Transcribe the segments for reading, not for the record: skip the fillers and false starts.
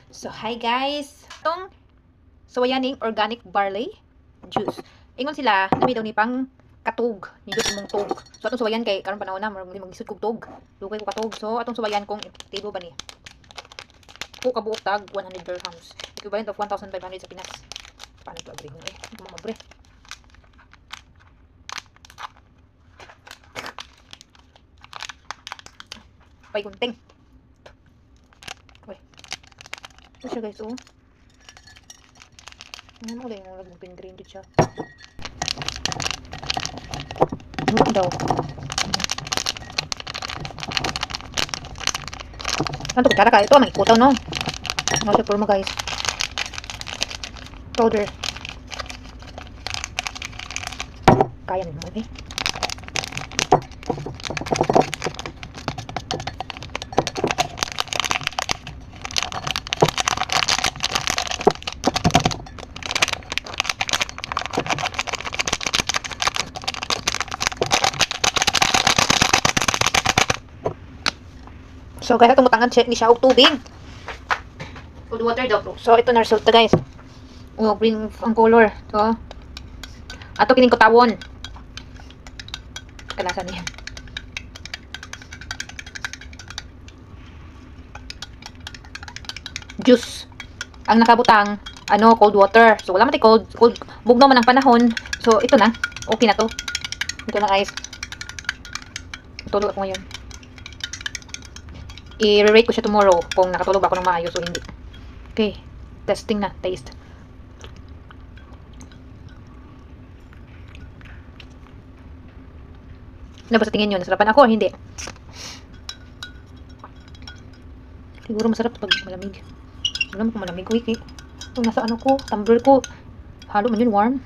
So, hi guys! Itong suwayaning organic barley juice. Ingon sila, nami daw ni pang katog. Ni Diyos mong tog. So, atong suwayan kay, karon panahon na, mag-isod kong tog. Lugay ko katog. So, atong suwayan kong tibo ba ni? Po kabuok tag, 100 dirhams. Equivalent of 1,500 sa Pinas. Paano ito agree mo eh? Ito mo mabre. Pay gunting. Uy. Ito siya guys, oh. Ano ko lang yung nag-green green dito siya. Ano daw? Ano ito? Kutsara ka. Ito, may ikutaw, no? Ano siya purma, guys? Powder. Kaya nyo, okay? So, kaya tumutangan siya, ni siya og tubig. Cold water daw, bro. So, ito na resulta, guys. Oh, green ang color. So, ato kining kutawon. Kalasan niya. Juice. Ang nakabutang, cold water. So, wala man cold. Bugnaw man ang panahon. So, ito na. Okay na to. Ito na, guys. Tutulog ako ngayon. I-rate ko siya tomorrow kung nakatulog ako ng maayos o hindi. Okay. Testing na. Taste. Ano ba sa tingin nyo? Nasarapan ako o hindi? Siguro masarap pag malamig. Wala mo kung malamig. Wiki. Kung nasa ko, tumbler ko. Halo man yun, warm.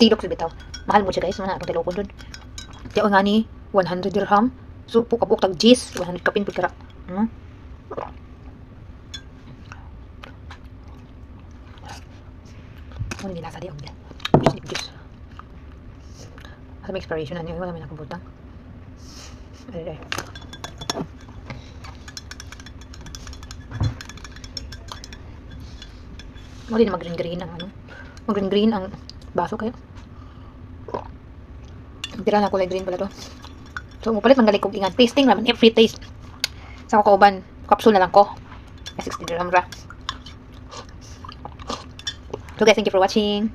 Tilok sa bitaw. Mahal mo siya guys. Mana atong tilokon dun. Tiyo nga ni 100 dirham. So, pukabuk tag jis. 100 kapin po kira. Ano hindi nasa diyo. Juice. Asa may expiration na niyo. Wala may nakabutang. Ay. Wala na mag-green-green ang mag-green-green ang baso kayo. Tira na kulay green pala to. So, mupalit manggaling kong ingan. Tasting naman. Free taste. Sa kakauban. Capsule na lang ko. 60 dirham ra. So guys, thank you for watching.